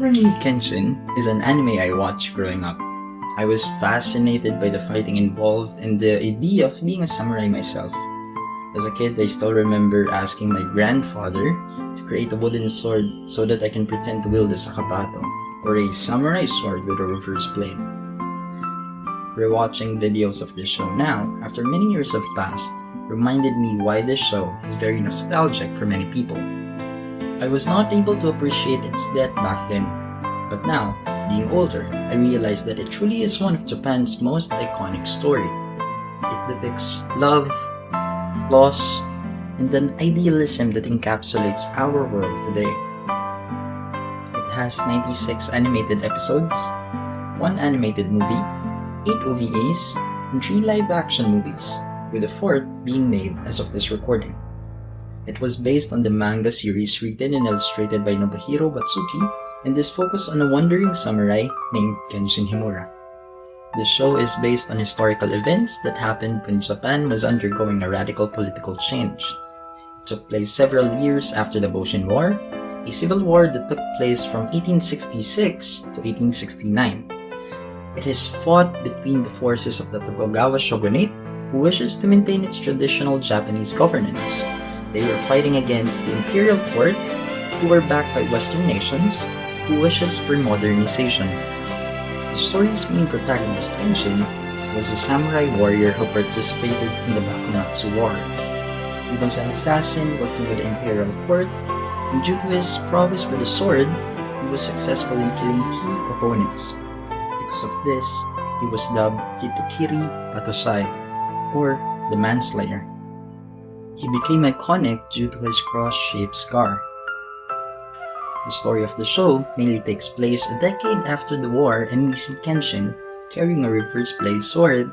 Rurouni Kenshin is an anime I watched growing up. I was fascinated by the fighting involved and the idea of being a samurai myself. As a kid, I still remember asking my grandfather to create a wooden sword so that I can pretend to wield a sakabato, or a samurai sword with a reverse blade. Rewatching videos of this show now, after many years have passed, reminded me why this show is very nostalgic for many people. I was not able to appreciate its depth back then, but now, being older, I realize that it truly is one of Japan's most iconic story. It depicts love, loss, and an idealism that encapsulates our world today. It has 96 animated episodes, 1 animated movie, 8 OVAs, and 3 live-action movies, with the 4th being made as of this recording. It was based on the manga series written and illustrated by Nobuhiro Watsuki, and is focused on a wandering samurai named Kenshin Himura. The show is based on historical events that happened when Japan was undergoing a radical political change. It took place several years after the Boshin War, a civil war that took place from 1866 to 1869. It is fought between the forces of the Tokugawa shogunate, who wishes to maintain its traditional Japanese governance. They were fighting against the imperial court, who were backed by Western nations, who wishes for modernization. The story's main protagonist, Kenshin, was a samurai warrior who participated in the Bakumatsu War. He was an assassin working with the imperial court, and due to his prowess with a sword, he was successful in killing key opponents. Because of this, he was dubbed Hitokiri Batosai, or the Manslayer. He became iconic due to his cross-shaped scar. The story of the show mainly takes place a decade after the war, and we see Kenshin carrying a reverse blade sword,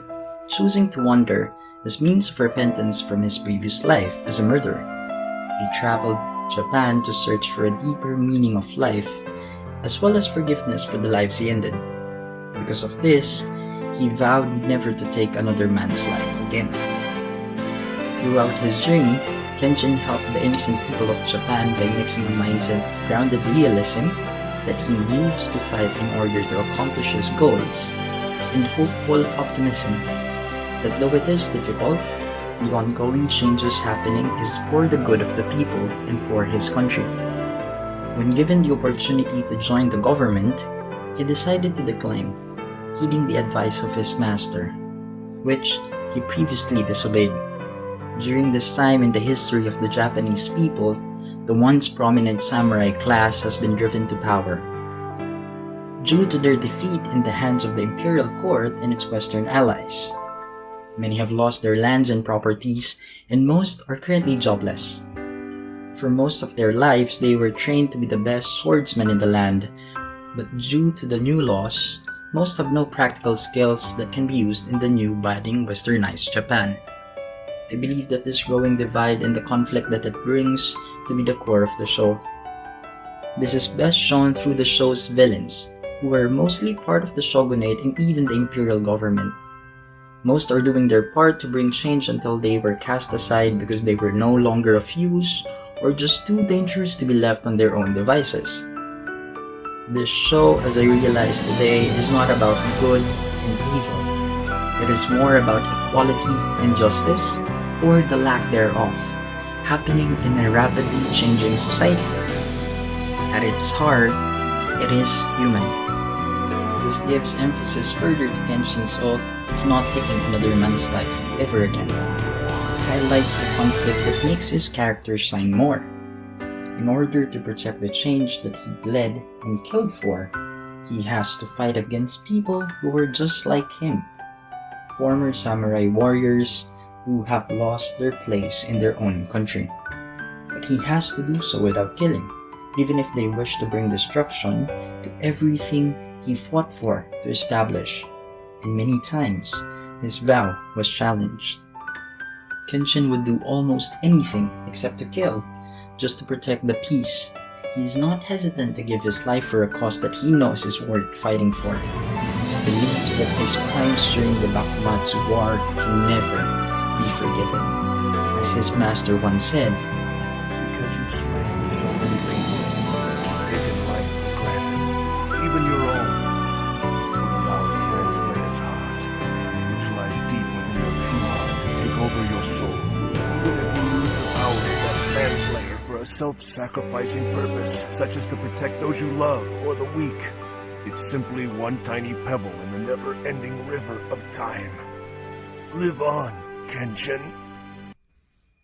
choosing to wander as means of repentance from his previous life as a murderer. He traveled to Japan to search for a deeper meaning of life, as well as forgiveness for the lives he ended. Because of this, he vowed never to take another man's life again. Throughout his journey, Kenshin helped the innocent people of Japan by mixing a mindset of grounded realism that he needs to fight in order to accomplish his goals, and hopeful optimism that though it is difficult, the ongoing changes happening is for the good of the people and for his country. When given the opportunity to join the government, he decided to decline, heeding the advice of his master, which he previously disobeyed. During this time in the history of the Japanese people, the once prominent samurai class has been driven to power. Due to their defeat in the hands of the imperial court and its western allies, many have lost their lands and properties, and most are currently jobless. For most of their lives, they were trained to be the best swordsmen in the land, but due to the new laws, most have no practical skills that can be used in the new budding westernized Japan. I believe that this growing divide and the conflict that it brings to be the core of the show. This is best shown through the show's villains, who were mostly part of the shogunate and even the imperial government. Most are doing their part to bring change until they were cast aside because they were no longer of use or just too dangerous to be left on their own devices. This show, as I realize today, is not about good and evil. It is more about equality and justice, or the lack thereof, happening in a rapidly changing society. At its heart, it is human. This gives emphasis further to Kenshin's oath of not taking another man's life ever again. It highlights the conflict that makes his character shine more. In order to protect the change that he bled and killed for, he has to fight against people who were just like him, former samurai warriors who have lost their place in their own country. But he has to do so without killing, even if they wish to bring destruction to everything he fought for to establish, and many times his vow was challenged. Kenshin would do almost anything except to kill, just to protect the peace. He is not hesitant to give his life for a cause that he knows is worth fighting for. He believes that his crimes during the Bakumatsu War can never be forgiven. As his master once said, "Because you've slain so many people, taken life for granted, self-sacrificing purpose, such as to protect those you love or the weak. It's simply one tiny pebble in the never-ending river of time. Live on, Kenshin.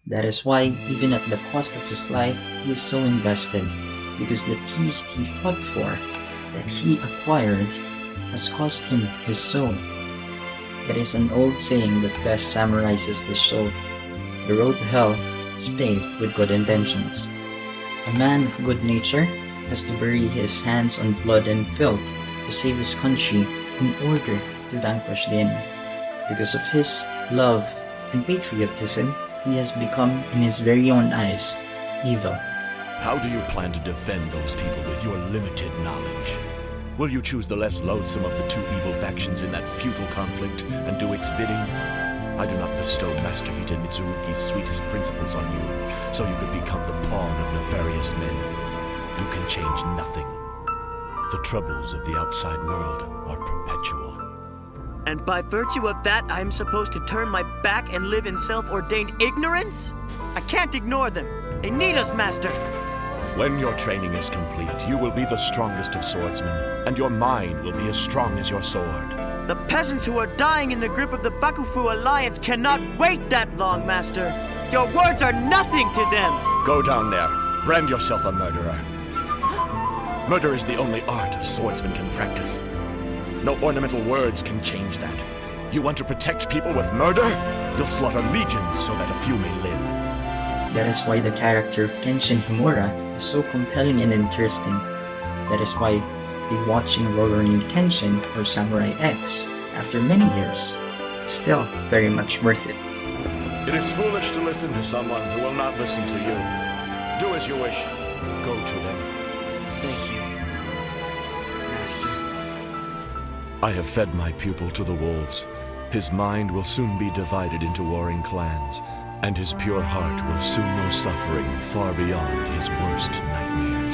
That is why, even at the cost of his life, he is so invested, because the peace he fought for, that he acquired, has cost him his soul. It is an old saying that best summarizes this show. The road to hell is paved with good intentions. A man of good nature has to bury his hands on blood and filth to save his country in order to vanquish the enemy. Because of his love and patriotism, he has become, in his very own eyes, evil. How do you plan to defend those people with your limited knowledge? Will you choose the less loathsome of the two evil factions in that futile conflict and do its bidding? I do not bestow Master Ita Mitsurugi's sweetest principles on you, so you could become the pawn of nefarious men. You can change nothing. The troubles of the outside world are perpetual. And by virtue of that, I'm supposed to turn my back and live in self-ordained ignorance? I can't ignore them. They need us, Master. When your training is complete, you will be the strongest of swordsmen, and your mind will be as strong as your sword. The peasants who are dying in the grip of the Bakufu Alliance cannot wait that long, Master. Your words are nothing to them. Go down there. Brand yourself a murderer. Murder is the only art a swordsman can practice. No ornamental words can change that. You want to protect people with murder? You'll slaughter legions so that a few may live. That is why the character of Kenshin Himura is so compelling and interesting. That is why rewatching Rurouni Kenshin or Samurai X after many years is still very much worth it. It is foolish to listen to someone who will not listen to you. Do as you wish. Go to them. Thank you, Master. I have fed my pupil to the wolves. His mind will soon be divided into warring clans, and his pure heart will soon know suffering far beyond his worst nightmares.